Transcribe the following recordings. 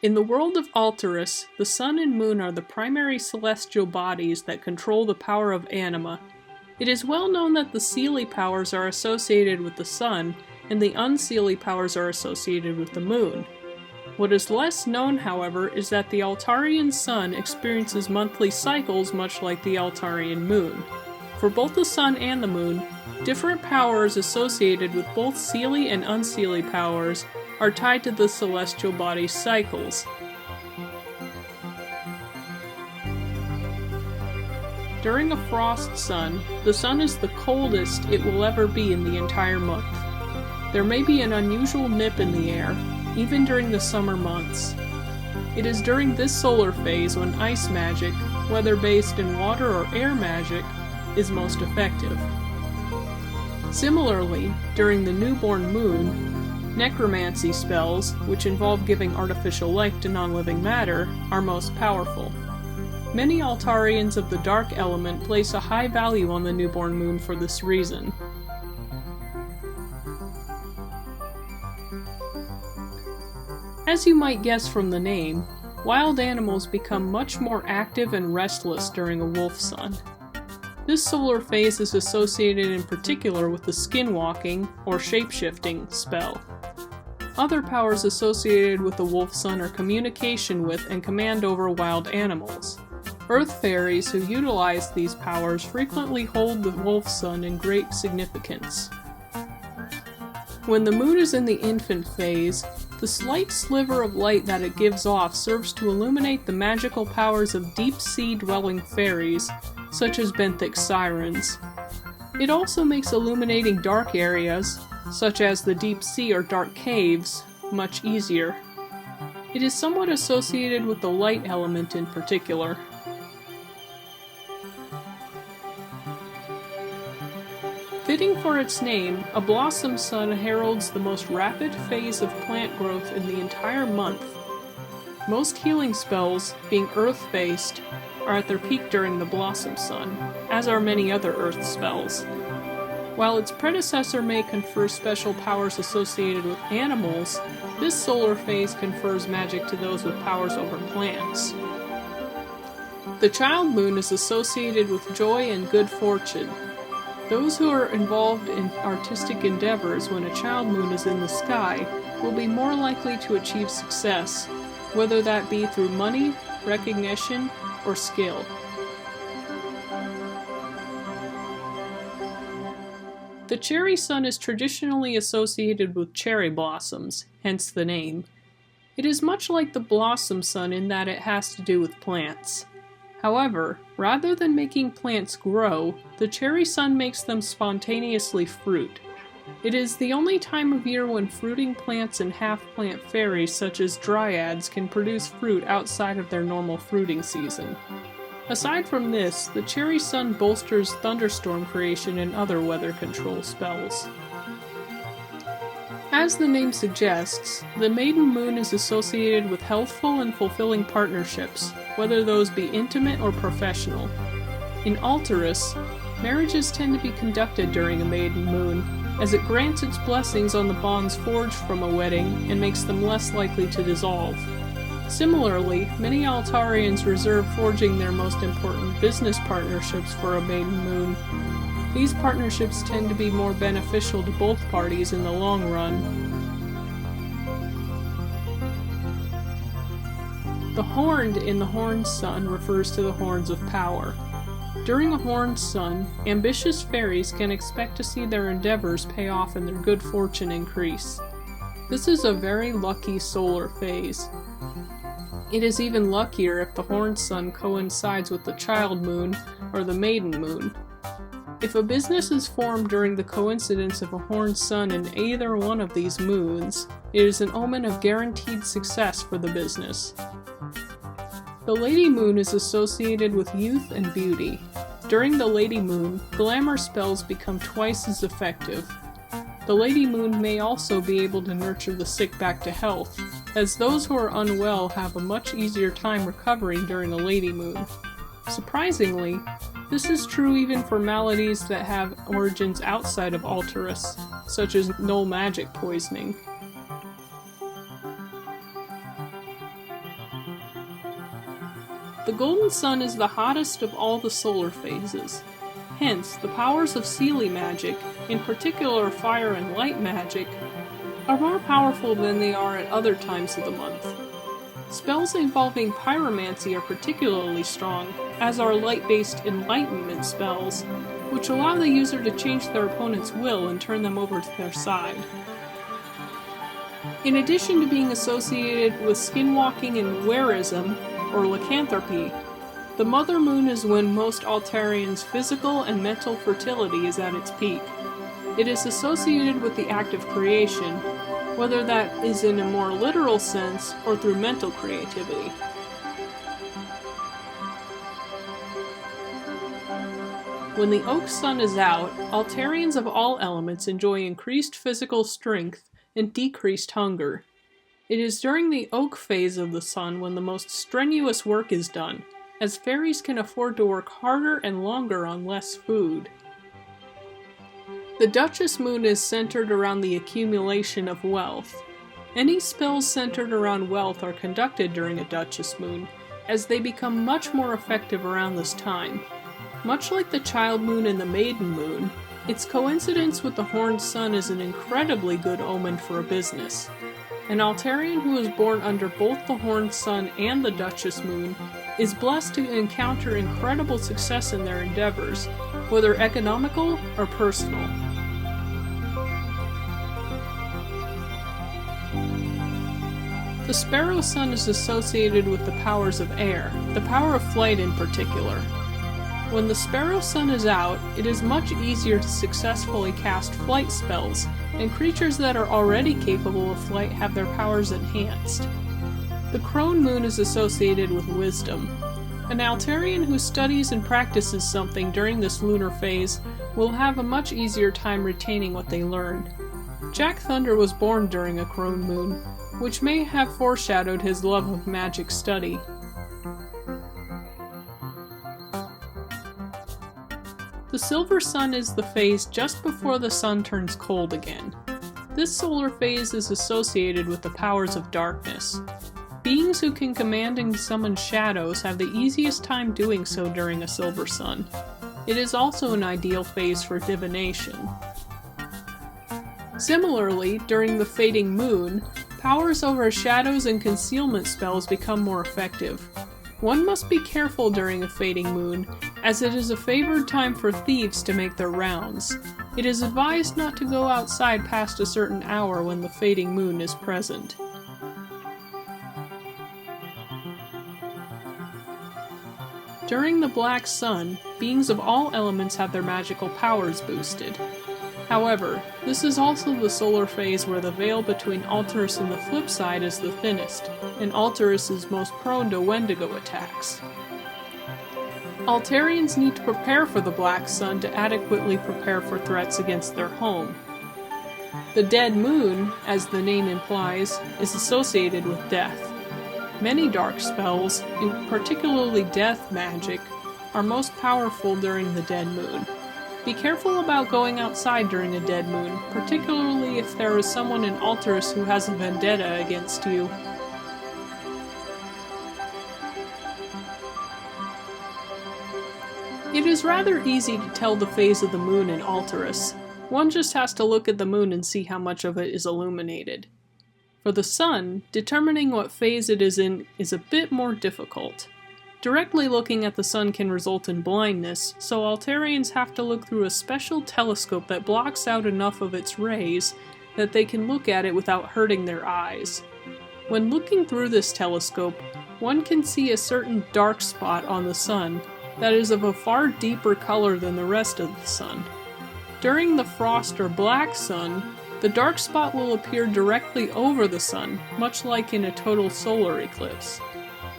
In the world of Altairus, the sun and moon are the primary celestial bodies that control the power of anima. It is well known that the Seelie powers are associated with the sun, and the unseelie powers are associated with the moon. What is less known, however, is that the Altairian sun experiences monthly cycles much like the Altairian moon. For both the sun and the moon, different powers associated with both Seelie and unseelie powers are tied to the celestial body's cycles. During a frost sun, the sun is the coldest it will ever be in the entire month. There may be an unusual nip in the air, even during the summer months. It is during this solar phase when ice magic, whether based in water or air magic, is most effective. Similarly, during the newborn moon, necromancy spells, which involve giving artificial life to non-living matter, are most powerful. Many Altairians of the dark element place a high value on the newborn moon for this reason. As you might guess from the name, wild animals become much more active and restless during a wolf sun. This solar phase is associated in particular with the skinwalking, or shapeshifting, spell. Other powers associated with the wolf sun are communication with and command over wild animals. Earth fairies who utilize these powers frequently hold the wolf sun in great significance. When the moon is in the infant phase, the slight sliver of light that it gives off serves to illuminate the magical powers of deep-sea dwelling fairies, such as benthic sirens. It also makes illuminating dark areas, such as the deep sea or dark caves, much easier. It is somewhat associated with the light element in particular. Fitting for its name, a blossom sun heralds the most rapid phase of plant growth in the entire month. Most healing spells, being earth-based, are at their peak during the blossom sun, as are many other earth spells. While its predecessor may confer special powers associated with animals, this solar phase confers magic to those with powers over plants. The child moon is associated with joy and good fortune. Those who are involved in artistic endeavors when a child moon is in the sky will be more likely to achieve success, whether that be through money, recognition, or skill. The cherry sun is traditionally associated with cherry blossoms, hence the name. It is much like the blossom sun in that it has to do with plants. However, rather than making plants grow, the cherry sun makes them spontaneously fruit. It is the only time of year when fruiting plants and half-plant fairies such as dryads can produce fruit outside of their normal fruiting season. Aside from this, the cherry sun bolsters thunderstorm creation and other weather control spells. As the name suggests, the maiden moon is associated with healthful and fulfilling partnerships, whether those be intimate or professional. In Altairus, marriages tend to be conducted during a maiden moon, as it grants its blessings on the bonds forged from a wedding and makes them less likely to dissolve. Similarly, many Altairians reserve forging their most important business partnerships for a maiden moon. These partnerships tend to be more beneficial to both parties in the long run. The horned in the horned sun refers to the horns of power. During a horned sun, ambitious fairies can expect to see their endeavors pay off and their good fortune increase. This is a very lucky solar phase. It is even luckier if the horned sun coincides with the child moon or the maiden moon. If a business is formed during the coincidence of a horned sun in either one of these moons, it is an omen of guaranteed success for the business. The lady moon is associated with youth and beauty. During the lady moon, glamour spells become twice as effective. The lady moon may also be able to nurture the sick back to health, as those who are unwell have a much easier time recovering during a lady moon. Surprisingly, this is true even for maladies that have origins outside of Altairus, such as null magic poisoning. The golden sun is the hottest of all the solar phases. Hence, the powers of Seelie magic, in particular fire and light magic, are more powerful than they are at other times of the month. Spells involving pyromancy are particularly strong, as are light-based enlightenment spells, which allow the user to change their opponent's will and turn them over to their side. In addition to being associated with skinwalking and wearism, or lycanthropy, the Mother Moon is when most Altairians' physical and mental fertility is at its peak. It is associated with the act of creation, whether that is in a more literal sense or through mental creativity. When the oak sun is out, Altairians of all elements enjoy increased physical strength and decreased hunger. It is during the oak phase of the sun when the most strenuous work is done, as fairies can afford to work harder and longer on less food. The Duchess Moon is centered around the accumulation of wealth. Any spells centered around wealth are conducted during a Duchess Moon, as they become much more effective around this time. Much like the Child Moon and the Maiden Moon, its coincidence with the horned sun is an incredibly good omen for a business. An Altairian who is born under both the horned sun and the Duchess Moon is blessed to encounter incredible success in their endeavors, whether economical or personal. The Sparrow Sun is associated with the powers of air, the power of flight in particular. When the Sparrow Sun is out, it is much easier to successfully cast flight spells, and creatures that are already capable of flight have their powers enhanced. The Crone Moon is associated with wisdom. An Altairian who studies and practices something during this lunar phase will have a much easier time retaining what they learned. Jack Thunder was born during a Crone Moon, which may have foreshadowed his love of magic study. The Silver Sun is the phase just before the sun turns cold again. This solar phase is associated with the powers of darkness. Beings who can command and summon shadows have the easiest time doing so during a Silver Sun. It is also an ideal phase for divination. Similarly, during the fading moon, powers over shadows and concealment spells become more effective. One must be careful during a fading moon, as it is a favored time for thieves to make their rounds. It is advised not to go outside past a certain hour when the fading moon is present. During the Black Sun, beings of all elements have their magical powers boosted. However, this is also the solar phase where the veil between Altairus and the flip side is the thinnest, and Altairus is most prone to Wendigo attacks. Altairians need to prepare for the Black Sun to adequately prepare for threats against their home. The Dead Moon, as the name implies, is associated with death. Many dark spells, particularly death magic, are most powerful during the Dead Moon. Be careful about going outside during a Dead Moon, particularly if there is someone in Altairus who has a vendetta against you. It is rather easy to tell the phase of the moon in Altairus. One just has to look at the moon and see how much of it is illuminated. For the sun, determining what phase it is in is a bit more difficult. Directly looking at the sun can result in blindness, so Altairians have to look through a special telescope that blocks out enough of its rays that they can look at it without hurting their eyes. When looking through this telescope, one can see a certain dark spot on the sun that is of a far deeper color than the rest of the sun. During the frost or black sun, the dark spot will appear directly over the sun, much like in a total solar eclipse.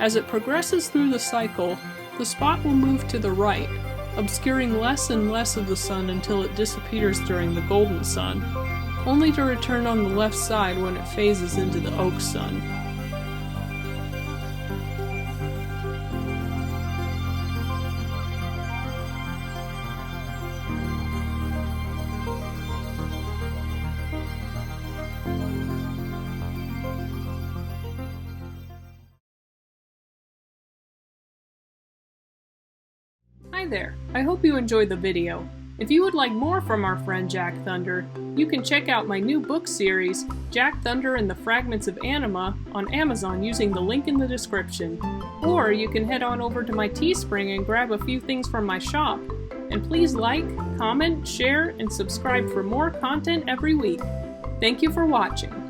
As it progresses through the cycle, the spot will move to the right, obscuring less and less of the sun until it disappears during the golden sun, only to return on the left side when it phases into the oak sun. Hi there, I hope you enjoyed the video. If you would like more from our friend Jack Thunder, you can check out my new book series, Jack Thunder and the Fragments of Anima, on Amazon using the link in the description. Or you can head on over to my Teespring and grab a few things from my shop. And please like, comment, share, and subscribe for more content every week. Thank you for watching.